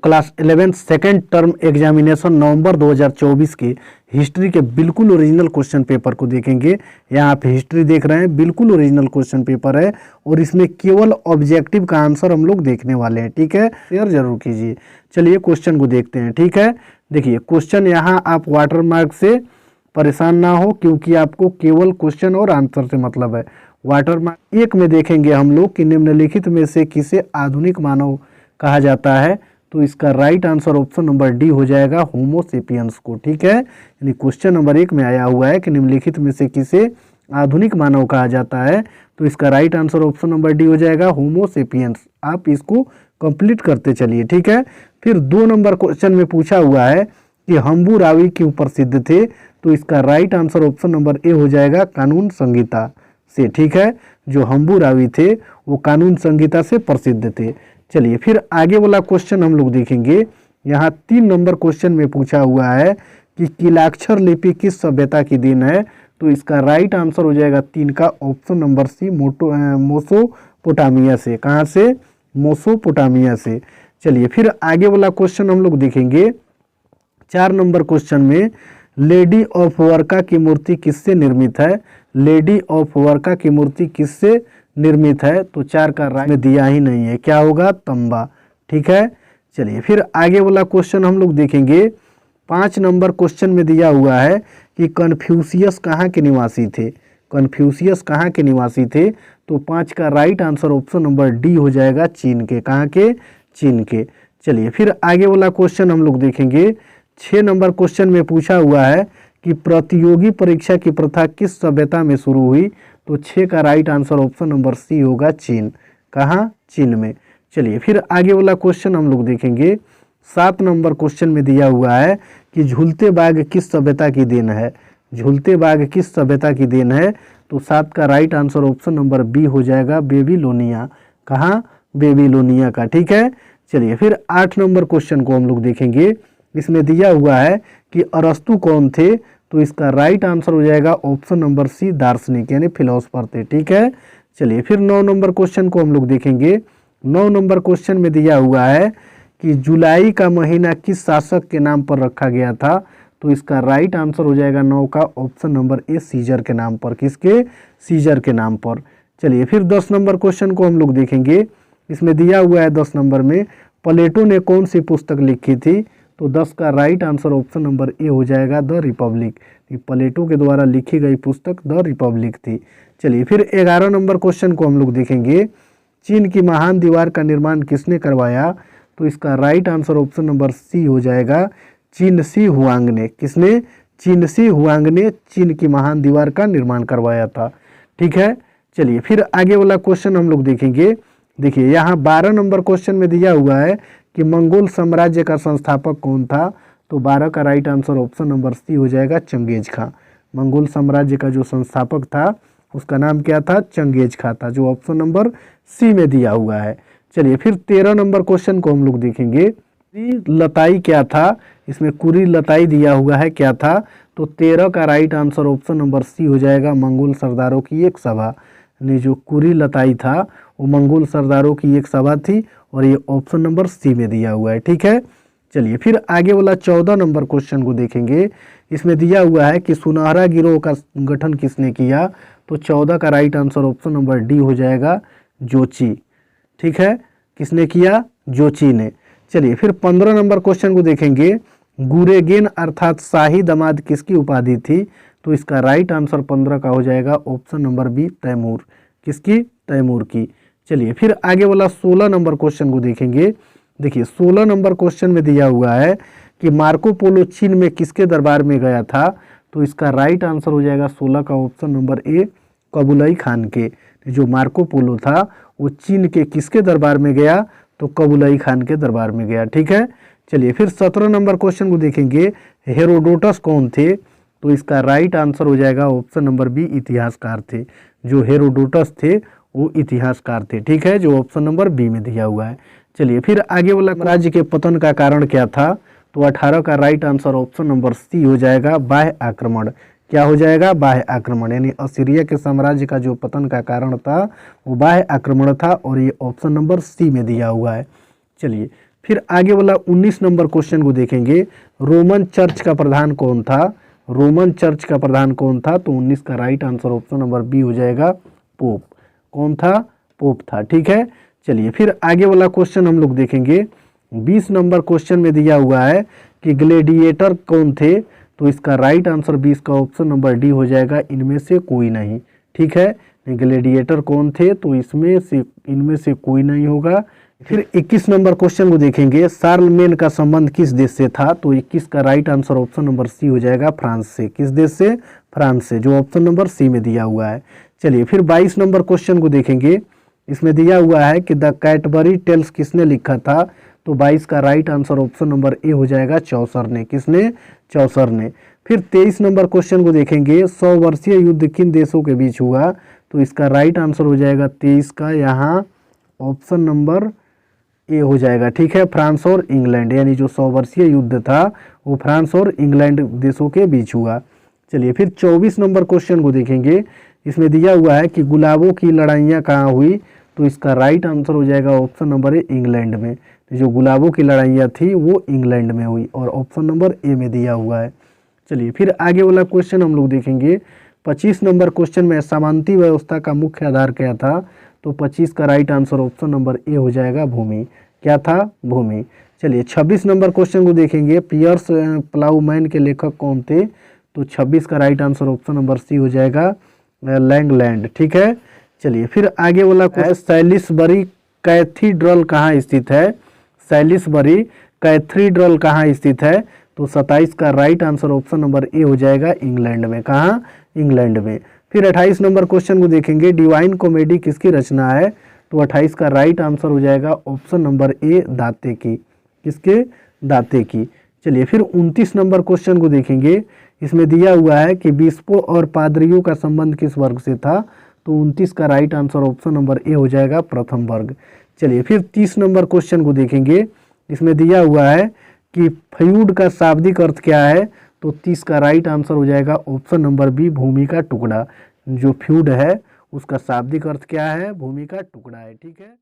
Class 11 second term examination नवंबर 2024 के history के बिल्कुल ओरिजिनल क्वेश्चन पेपर को देखेंगे। यहाँ आप हिस्ट्री देख रहे हैं, बिल्कुल ओरिजिनल क्वेश्चन पेपर है और इसमें केवल ऑब्जेक्टिव का आंसर हम लोग देखने वाले हैं। ठीक है, शेयर जरूर कीजिए। चलिए क्वेश्चन को देखते हैं। ठीक है, देखिए क्वेश्चन यहाँ आप वाटरमार्क से परेशान ना हो, क्योंकि आपको केवल क्वेश्चन और आंसर से मतलब है। वाटरमार्क 1 में देखेंगे हम लोग कि निम्नलिखित में से किसे आधुनिक मानव कहा जाता है, तो इसका right answer option number D हो जाएगा, होमो सेपियंस को। ठीक है, यानी क्वेश्चन नंबर 1 में आया हुआ है कि निम्नलिखित में से किसे आधुनिक मानव कहा जाता है, तो इसका right answer option number D हो जाएगा, होमो सेपियंस। आप इसको कंप्लीट करते चलिए। ठीक है, फिर 2 नंबर क्वेश्चन में पूछा हुआ है कि हम्बुरावी क्यों प्रसिद्ध थे, तो इसका right answer option number A हो जाएगा, कानून संहिता से। ठीक है, जो हम्बुरावी थे वो कानून संहिता से प्रसिद्ध थे। चलिए फिर आगे वाला क्वेश्चन हम लोग देखेंगे। यहाँ 3 नंबर क्वेश्चन में पूछा हुआ है कि किलाक्षर लिपि किस सभ्यता की देन है, तो इसका राइट आंसर हो जाएगा 3 का ऑप्शन नंबर सी, मोसोपोटामिया से। कहाँ से? मोसोपोटामिया से। चलिए फिर आगे वाला क्वेश्चन हम लोग देखेंगे। 4 नंबर क्वेश्चन में लेडी ऑफ वर्का की मूर्ति किससे निर्मित है, लेडी ऑफ वर्का की मूर्ति किससे निर्मित है, तो 4 का राइट में दिया ही नहीं है, क्या होगा? तंबा। ठीक है, चलिए फिर आगे वाला क्वेश्चन हम लोग देखेंगे। 5 नंबर क्वेश्चन में दिया हुआ है कि कन्फ्यूशियस कहाँ के निवासी थे, कन्फ्यूशियस कहाँ के निवासी थे, तो 5 का right answer option number D हो जाएगा, चीन के। कहाँ के? चीन के। चलिए फिर आगे वाला क्वेश्चन हम लोग देखेंगे। 6 नंबर क्वेश्चन में पूछा हुआ है कि प्रतियोगी परीक्षा की प्रथा किस सभ्यता में शुरू हुई, तो 6 का right answer option number C होगा, चीन। कहाँ? चीन में। चलिए फिर आगे वाला क्वेश्चन हम लोग देखेंगे। 7 नंबर क्वेश्चन में दिया हुआ है कि झूलते बाघ किस सभ्यता की देन है, झूलते बाघ किस सभ्यता की देन है, तो 7 का right answer option number B हो जाएगा, बेबीलोनिया। कहाँ? बेबीलोनिया का। ठीक है, चलिए फिर 8 नंबर क्वेश्चन को हम लोग देखेंगे। इसमें दिया हुआ है कि अरस्तु कौन थे, तो इसका राइट आंसर हो जाएगा ऑप्शन नंबर सी, दार्शनिक यानी फिलोसफर थे। ठीक है, चलिए फिर 9 नंबर क्वेश्चन को हम लोग देखेंगे। 9 नंबर क्वेश्चन में दिया हुआ है कि जुलाई का महीना किस शासक के नाम पर रखा गया था, तो इसका राइट आंसर हो जाएगा 9 का ऑप्शन नंबर ए, सीजर के नाम पर। किसके? सीजर के नाम पर। चलिए फिर 10 नंबर क्वेश्चन को हम लोग देखेंगे। इसमें दिया हुआ है 10 नंबर में प्लेटो ने कौन सी पुस्तक लिखी थी, तो 10 का right answer option number A हो जाएगा, द रिपब्लिक। प्लेटो के द्वारा लिखी गई पुस्तक द रिपब्लिक थी। चलिए फिर 11 नंबर क्वेश्चन को हम लोग देखेंगे। चीन की महान दीवार का निर्माण किसने करवाया, तो इसका right answer option number C हो जाएगा, चीन शी हुआंग ने। किसने? चीन शी हुआंग ने चीन की महान दीवार का निर्माण करवाया था। ठीक है, चलिए फिर आगे वाला क्वेश्चन हम लोग देखेंगे। देखिए यहाँ 12 नंबर क्वेश्चन में दिया हुआ है कि मंगोल साम्राज्य का संस्थापक कौन था, तो 12 का right answer option number C हो जाएगा, चंगेज खां। मंगोल साम्राज्य का जो संस्थापक था उसका नाम क्या था? चंगेज खां था, जो ऑप्शन नंबर सी में दिया हुआ है। चलिए फिर 13 नंबर क्वेश्चन को हम लोग देखेंगे। लताई क्या था, इसमें कुरी लताई दिया हुआ है, क्या था, तो 13 का right answer option number C हो जाएगा, मंगोल सरदारों की एक सभा। यानी जो कुरी लताई था वो मंगोल सरदारों की एक सभा थी और ये ऑप्शन नंबर सी में दिया हुआ है। ठीक है, चलिए फिर आगे वाला 14 नंबर क्वेश्चन को देखेंगे। इसमें दिया हुआ है कि सुनहरा गिरोह का गठन किसने किया, तो 14 का right answer option number D हो जाएगा, जोची। ठीक है, किसने किया? जोची ने। चलिए फिर 15 नंबर क्वेश्चन को देखेंगे। गुरेगेन अर्थात शाही दामाद किसकी उपाधि थी, तो इसका राइट आंसर 15 का हो जाएगा, ऑप्शन नंबर बी, तैमूर। किसकी? तैमूर की। चलिए फिर आगे वाला 16 नंबर क्वेश्चन को देखेंगे। देखिए 16 नंबर क्वेश्चन में दिया हुआ है कि मार्को पोलो चीन में किसके दरबार में गया था, तो इसका राइट आंसर हो जाएगा 16 का option number A, Kublai Khan के। जो मार्को पोलो था वो चीन के किसके दरबार में गया, तो कुबलाई खान के दरबार में गया। ठीक है, चलिए फिर 17 नंबर क्वेश्चन को देखेंगे। हेरोडोटस कौन थे, तो इसका राइट आंसर हो जाएगा ऑप्शन नंबर बी, इतिहासकार थे। जो हेरोडोटस थे वो इतिहासकार थे। ठीक है, जो ऑप्शन नंबर बी में दिया हुआ है। चलिए फिर आगे वाला राज्य के पतन का कारण क्या था, तो 18 का right answer option number C हो जाएगा, बाह्य आक्रमण। क्या हो जाएगा? बाह्य आक्रमण। यानी असीरिया के साम्राज्य का जो पतन का कारण था वो बाह्य आक्रमण था और ये ऑप्शन नंबर सी में दिया हुआ है। चलिए फिर आगे वाला 19 नंबर क्वेश्चन को देखेंगे, रोमन चर्च का प्रधान कौन था? रोमन चर्च का प्रधान कौन था? तो 19 का right answer option number B हो जाएगा, पोप। कौन था? पोप था। ठीक है, चलिए फिर आगे वाला क्वेश्चन हम लोग देखेंगे। 20 नंबर क्वेश्चन में दिया हुआ है कि ग्लेडिएटर कौन थे? तो इसका राइट आंसर 20 का ऑप्शन नंबर डी हो जाएगा, इनमें से कोई नहीं। ठीक है, ग्लेडिएटर कौन थे? तो इनमें से कोई नहीं होगा। फिर 21 नंबर क्वेश्चन को देखेंगे, शार्लमेन का संबंध किस देश से था? तो 21 का right answer option number C हो जाएगा, फ्रांस से। किस देश से? फ्रांस से, जो ऑप्शन नंबर सी में दिया हुआ है। चलिए फिर 22 नंबर क्वेश्चन को देखेंगे। इसमें दिया हुआ है कि द कैडबरी टेल्स किसने लिखा था? तो 22 का right answer option number A हो जाएगा, चौसर ने। किसने? चौसर ने। फिर 23 नंबर क्वेश्चन को देखेंगे, 100 वर्षीय युद्ध किन देशों के बीच हुआ? तो इसका राइट आंसर हो जाएगा 23 का यहाँ ऑप्शन नंबर ए हो जाएगा। ठीक है, फ्रांस और इंग्लैंड, यानी जो 100 वर्षीय युद्ध था वो फ्रांस और इंग्लैंड देशों के बीच हुआ। चलिए फिर 24 नंबर क्वेश्चन को देखेंगे। इसमें दिया हुआ है कि गुलाबों की लड़ाइयाँ कहाँ हुई? तो इसका राइट आंसर हो जाएगा ऑप्शन नंबर ए, इंग्लैंड में। जो गुलाबों की लड़ाइयाँ थी वो इंग्लैंड में हुई और ऑप्शन नंबर ए में दिया हुआ है। चलिए फिर आगे वाला क्वेश्चन हम लोग देखेंगे। 25 नंबर क्वेश्चन में सामंती व्यवस्था का मुख्य आधार क्या था? तो 25 का right answer option number A हो जाएगा, भूमि। क्या था? भूमि। चलिए 26 नंबर क्वेश्चन को देखेंगे, पियर्स प्लाउमैन के लेखक कौन थे? तो 26 का right answer option number C हो जाएगा, लैंगलैंड। ठीक है, चलिए फिर आगे वाला क्वेश्चन, सैलिसबरी कैथीड्रल कहाँ स्थित है? सैलिसबरी कैथीड्रल कहाँ स्थित है? तो 27 का right answer option number A हो जाएगा, इंग्लैंड में। कहाँ? इंग्लैंड में। फिर 28 नंबर क्वेश्चन को देखेंगे, डिवाइन कॉमेडी किसकी रचना है? तो 28 का राइट आंसर हो जाएगा ऑप्शन नंबर ए, दाते की। किसके? दाते की। चलिए फिर 29 नंबर क्वेश्चन को देखेंगे। इसमें दिया हुआ है कि बिशपों और पादरियों का संबंध किस वर्ग से था? तो 29 का right answer option number A हो जाएगा, प्रथम वर्ग। चलिए फिर 30 नंबर क्वेश्चन को देखेंगे। इसमें दिया हुआ है कि फ्यूड का शाब्दिक अर्थ क्या है? तो 30 का राइट आंसर हो जाएगा ऑप्शन नंबर बी, भूमि का टुकड़ा। जो फ्यूड है उसका शाब्दिक अर्थ क्या है? भूमि का टुकड़ा है। ठीक है।